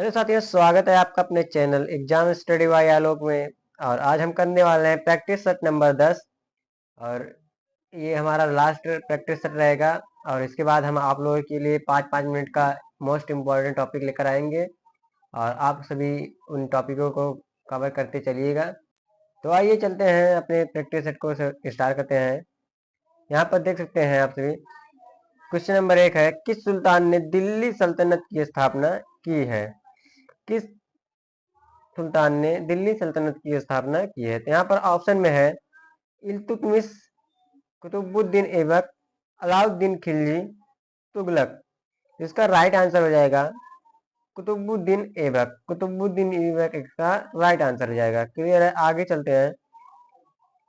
Hello साथियों, स्वागत है आपका अपने चैनल एग्जाम स्टडी बाय आलोक में। और आज हम करने वाले हैं प्रैक्टिस सेट नंबर 10। और ये हमारा लास्ट प्रैक्टिस सेट रहेगा। और इसके बाद हम आप लोगों के लिए 5-5 मिनट का मोस्ट इम्पॉर्टेंट टॉपिक लेकर आएंगे और आप सभी उन टॉपिकों को कवर करते चलिएगा। तो आइए चलते हैं, अपने प्रैक्टिस सेट को स्टार्ट करते हैं। यहाँ पर देख सकते हैं आप सभी। क्वेश्चन नंबर 1 है, किस सुल्तान ने दिल्ली सल्तनत की स्थापना की है? किस सुल्तान ने दिल्ली सल्तनत की स्थापना की है? तो यहाँ पर ऑप्शन में है इल्तुतमिश, कुतुबुद्दीन ऐबक, अलाउद्दीन खिलजी, तुगलक। इसका राइट आंसर हो जाएगा कुतुबुद्दीन ऐबक। कुतुबुद्दीन ऐबक इसका राइट आंसर हो जाएगा। क्लियर है? आगे चलते हैं।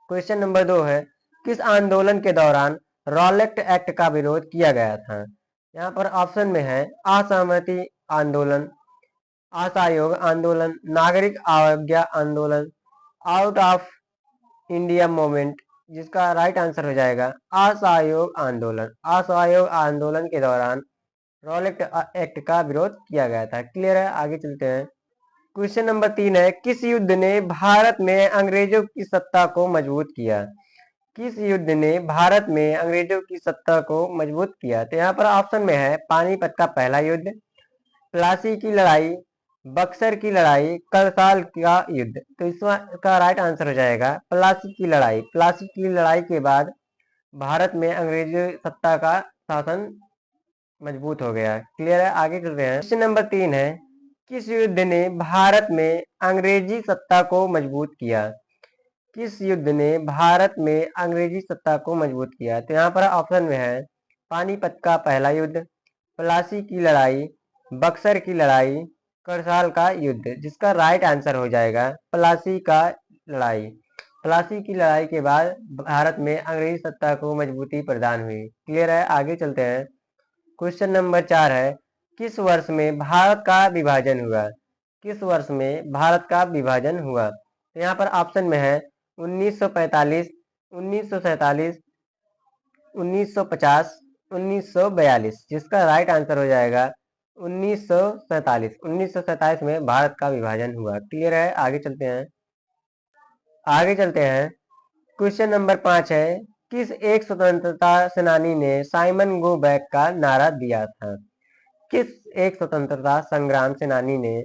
क्वेश्चन नंबर 2 है, किस आंदोलन के दौरान रॉलेट एक्ट का विरोध किया गया था? यहाँ पर ऑप्शन में है असहमति आंदोलन, असहयोग आंदोलन, नागरिक अवज्ञा आंदोलन, आउट ऑफ इंडिया मूवमेंट। जिसका राइट आंसर हो जाएगा असहयोग आंदोलन। असहयोग आंदोलन के दौरान रॉलेट एक्ट का विरोध किया गया था। क्लियर है? आगे चलते हैं। क्वेश्चन नंबर 3 है, किस युद्ध ने भारत में अंग्रेजों की सत्ता को मजबूत किया? किस युद्ध ने भारत में अंग्रेजों की सत्ता को मजबूत किया? तो यहाँ पर ऑप्शन में है पानीपत का पहला युद्ध, प्लासी की लड़ाई, बक्सर की लड़ाई, करताल का युद्ध। तो इसका राइट आंसर हो जाएगा प्लासी की लड़ाई। प्लासी की लड़ाई के बाद भारत में अंग्रेजी सत्ता का शासन मजबूत हो गया। क्लियर है? आगे चलते हैं। क्वेश्चन नंबर 3 है, किस युद्ध ने भारत में अंग्रेजी सत्ता को मजबूत किया? किस युद्ध ने भारत में अंग्रेजी सत्ता को मजबूत किया? तो यहाँ पर ऑप्शन में है पानीपत का पहला युद्ध, प्लासी की लड़ाई, बक्सर की लड़ाई, करसाल का युद्ध। जिसका राइट आंसर हो जाएगा प्लासी का लड़ाई। प्लासी की लड़ाई के बाद भारत में अंग्रेजी सत्ता को मजबूती प्रदान हुई। क्लियर है? आगे चलते हैं। क्वेश्चन नंबर 4 है, किस वर्ष में भारत का विभाजन हुआ? किस वर्ष में भारत का विभाजन हुआ? तो यहाँ पर ऑप्शन में है 1945, 1947, 1950, 1942। जिसका राइट आंसर हो जाएगा 1947। 1947 में भारत का विभाजन हुआ। क्लियर है? आगे चलते हैं। आगे चलते हैं। क्वेश्चन नंबर 5 है, किस एक स्वतंत्रता सेनानी ने साइमन गो बैक का नारा दिया था? किस एक स्वतंत्रता संग्राम सेनानी ने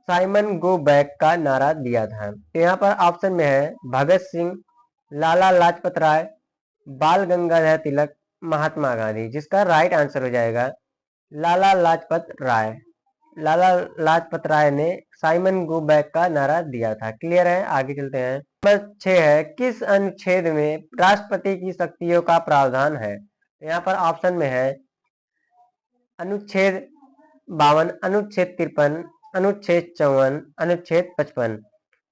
साइमन गो बैक का नारा दिया था? तो यहाँ पर ऑप्शन में है भगत सिंह, लाला लाजपत राय, बाल गंगाधर तिलक, महात्मा गांधी। जिसका राइट आंसर हो जाएगा लाला लाजपत राय। लाला लाजपत राय ने साइमन गो बैक का नारा दिया था। क्लियर है? आगे चलते हैं। नंबर 6 है, किस अनुच्छेद में राष्ट्रपति की शक्तियों का प्रावधान है? यहाँ पर ऑप्शन में है अनुच्छेद 52, अनुच्छेद 53, अनुच्छेद 54, अनुच्छेद 55।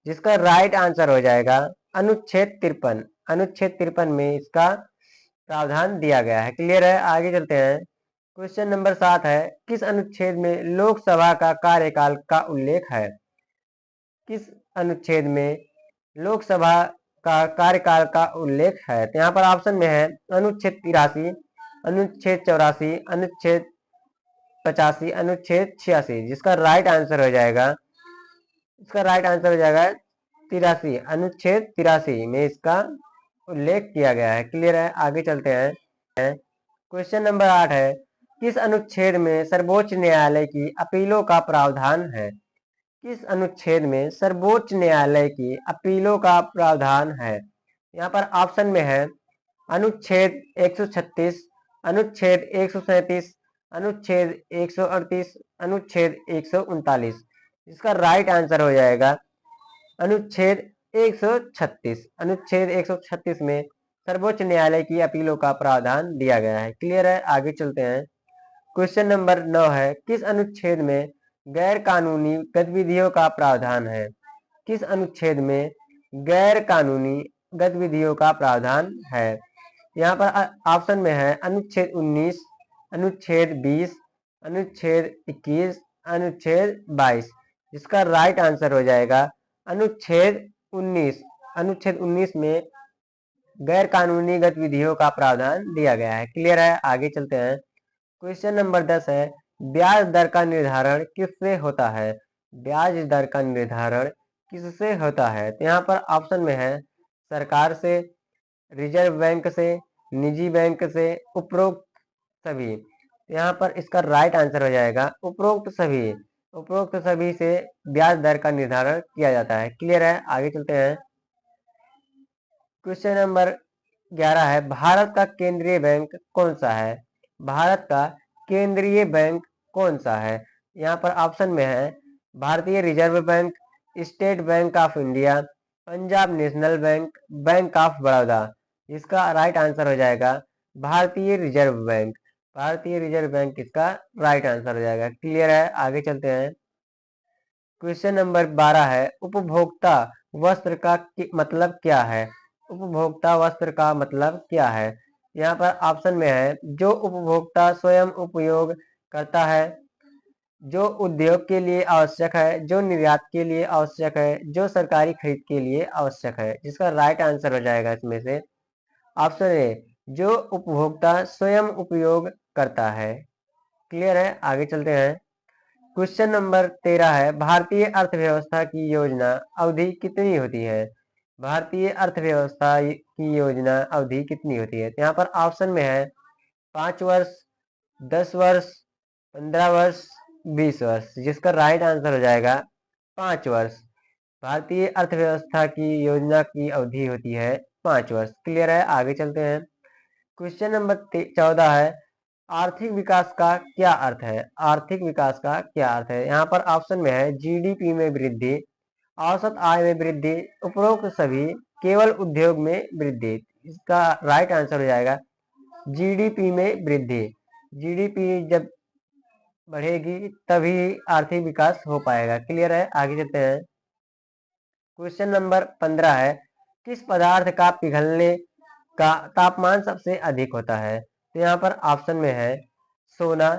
जिसका राइट आंसर हो जाएगा अनुच्छेद 53। अनुच्छेद 53 में इसका प्रावधान दिया गया है। क्लियर है? आगे चलते हैं। क्वेश्चन नंबर 7 है, किस अनुच्छेद में लोकसभा का कार्यकाल का उल्लेख है? किस अनुच्छेद में लोकसभा का कार्यकाल का उल्लेख है? तो यहाँ पर ऑप्शन में है अनुच्छेद 83, अनुच्छेद 84, अनुच्छेद 85, अनुच्छेद 86। जिसका राइट आंसर हो जाएगा 83। अनुच्छेद 83 में इसका उल्लेख किया गया है। क्लियर है? आगे चलते हैं। क्वेश्चन नंबर 8 है, किस अनुच्छेद में सर्वोच्च न्यायालय की अपीलों का प्रावधान है? किस अनुच्छेद में सर्वोच्च न्यायालय की अपीलों का प्रावधान है? यहाँ पर ऑप्शन में है अनुच्छेद 136, अनुच्छेद 137, अनुच्छेद 138, अनुच्छेद 139। इसका राइट आंसर हो जाएगा अनुच्छेद 136। अनुच्छेद 136 में सर्वोच्च न्यायालय की अपीलों का प्रावधान दिया गया है। क्लियर है? आगे चलते हैं। क्वेश्चन नंबर 9 है, किस अनुच्छेद में गैर कानूनी गतिविधियों का प्रावधान है? किस अनुच्छेद में गैर कानूनी गतिविधियों का प्रावधान है? यहाँ पर ऑप्शन में है अनुच्छेद 19, अनुच्छेद 20, अनुच्छेद 21, अनुच्छेद 22। जिसका राइट आंसर हो जाएगा अनुच्छेद 19। अनुच्छेद 19 में गैर कानूनी गतिविधियों का प्रावधान दिया गया है। क्लियर है? आगे चलते हैं। क्वेश्चन नंबर 10 है, ब्याज दर का निर्धारण किससे होता है? ब्याज दर का निर्धारण किससे होता है? तो यहाँ पर ऑप्शन में है सरकार से, रिजर्व बैंक से, निजी बैंक से, उपरोक्त सभी। यहाँ पर इसका राइट आंसर हो जाएगा उपरोक्त सभी। उपरोक्त सभी से ब्याज दर का निर्धारण किया जाता है। क्लियर है? आगे चलते हैं। क्वेश्चन नंबर 11 है, भारत का केंद्रीय बैंक कौन सा है? भारत का केंद्रीय बैंक कौन सा है? यहाँ पर ऑप्शन में है भारतीय reserve bank, state bank of India, Punjab national bank, bank of Baroda. इसका राइट आंसर हो जाएगा भारतीय रिजर्व बैंक। भारतीय रिजर्व बैंक इसका राइट आंसर हो जाएगा। क्लियर है? आगे चलते हैं। क्वेश्चन नंबर 12 है, उपभोक्ता वस्त्र का मतलब क्या है? उपभोक्ता वस्त्र का मतलब क्या है? यहाँ पर ऑप्शन में है जो उपभोक्ता स्वयं उपयोग करता है, जो उद्योग के लिए आवश्यक है, जो निर्यात के लिए आवश्यक है, जो सरकारी खरीद के लिए आवश्यक है। जिसका राइट आंसर हो जाएगा इसमें से ऑप्शन ए, जो उपभोक्ता स्वयं उपयोग करता है। क्लियर है? आगे चलते हैं। क्वेश्चन नंबर 13 है, भारतीय अर्थव्यवस्था की योजना अवधि कितनी होती है? भारतीय अर्थव्यवस्था की योजना अवधि कितनी होती है? तो यहाँ पर ऑप्शन में है 5 वर्ष, 10 वर्ष, 15 वर्ष, 20 वर्ष। जिसका राइट आंसर हो जाएगा 5 वर्ष। भारतीय अर्थव्यवस्था की योजना की अवधि होती है 5 वर्ष। क्लियर है? आगे चलते हैं। क्वेश्चन नंबर 14 है, आर्थिक विकास का क्या अर्थ है? आर्थिक विकास का क्या अर्थ है? यहाँ पर ऑप्शन में है जीडीपी में वृद्धि, औसत आय में वृद्धि, उपरोक्त सभी, केवल उद्योग में वृद्धि। इसका राइट आंसर हो जाएगा जीडीपी में वृद्धि। जीडीपी जब बढ़ेगी तभी आर्थिक विकास हो पाएगा। क्लियर है? आगे चलते हैं। क्वेश्चन नंबर 15 है, किस पदार्थ का पिघलने का तापमान सबसे अधिक होता है? तो यहाँ पर ऑप्शन में है सोना,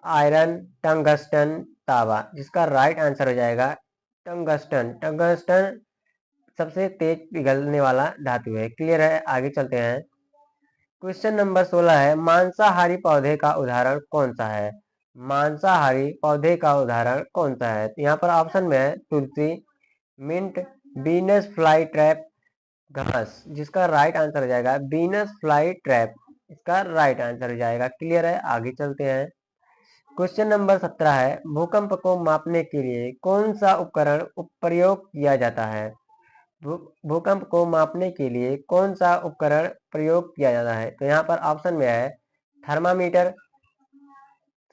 आयरन, टंगस्टन, तांबा। जिसका राइट आंसर हो जाएगा टंगस्टन। टंगस्टन सबसे तेज पिघलने वाला धातु है। क्लियर है? आगे चलते हैं। क्वेश्चन नंबर 16 है, मांसाहारी पौधे का उदाहरण कौन सा है? मांसाहारी पौधे का उदाहरण कौन सा है? तो यहाँ पर ऑप्शन में है तुलसी, मिंट, बीनस फ्लाई ट्रैप, घास। जिसका राइट आंसर हो जाएगा बीनस फ्लाई ट्रैप। इसका राइट आंसर हो जाएगा। क्लियर है? आगे चलते हैं। क्वेश्चन नंबर 17 है, भूकंप को मापने के लिए कौन सा उपकरण प्रयोग किया जाता है? भूकंप को मापने के लिए कौन सा उपकरण प्रयोग किया जाता है? तो यहाँ पर ऑप्शन में है थर्मामीटर,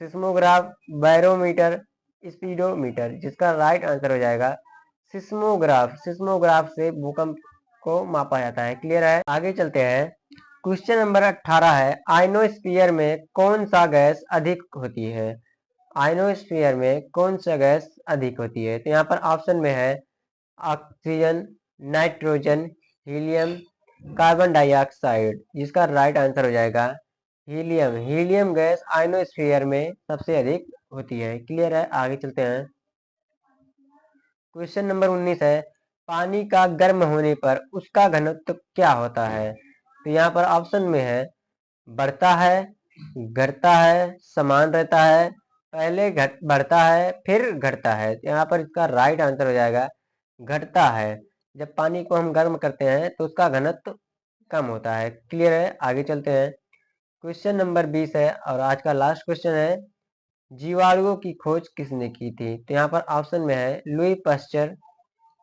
सिस्मोग्राफ, बैरोमीटर, स्पीडोमीटर। जिसका राइट आंसर हो जाएगा सिस्मोग्राफ। सिस्मोग्राफ से भूकंप को मापा जाता है। क्लियर है? आगे चलते हैं। क्वेश्चन नंबर 18 है, आइनोस्फीयर में कौन सा गैस अधिक होती है? आइनोस्फीयर में कौन सा गैस अधिक होती है? तो यहाँ पर ऑप्शन में है oxygen, nitrogen, helium, carbon dioxide. जिसका राइट आंसर हो जाएगा हीलियम। हीलियम गैस आइनोस्फीयर में सबसे अधिक होती है। क्लियर है? आगे चलते हैं। क्वेश्चन नंबर 19 है, पानी का गर्म होने पर उसका घनत्व क्या होता है? तो यहाँ पर ऑप्शन में है बढ़ता है, घटता है, समान रहता है, पहले बढ़ता है फिर घटता है। यहाँ पर इसका राइट आंसर हो जाएगा घटता है। जब पानी को हम गर्म करते हैं तो उसका घनत्व कम होता है। क्लियर है? आगे चलते हैं। क्वेश्चन नंबर 20 है और आज का लास्ट क्वेश्चन है, जीवाणुओं की खोज किसने की थी? तो यहाँ पर ऑप्शन में है Louis Pasteur,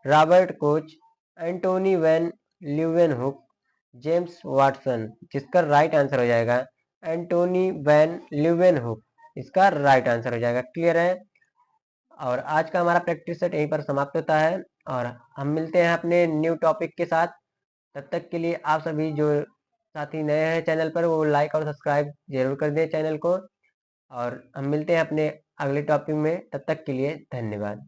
Robert Koch, Antonie van Leeuwenhoek, James Watson. जिसका राइट आंसर हो जाएगा एंटोनी वैन ल्यूवेनहुक। इसका राइट आंसर हो जाएगा। क्लियर है? और आज का हमारा प्रैक्टिस सेट यहीं पर समाप्त होता है और हम मिलते हैं अपने न्यू टॉपिक के साथ। तब तक के लिए आप सभी जो साथी नए हैं चैनल पर वो लाइक और सब्सक्राइब जरूर कर दें चैनल को। और हम मिलते हैं अपने अगले टॉपिक में। तब तक के लिए धन्यवाद।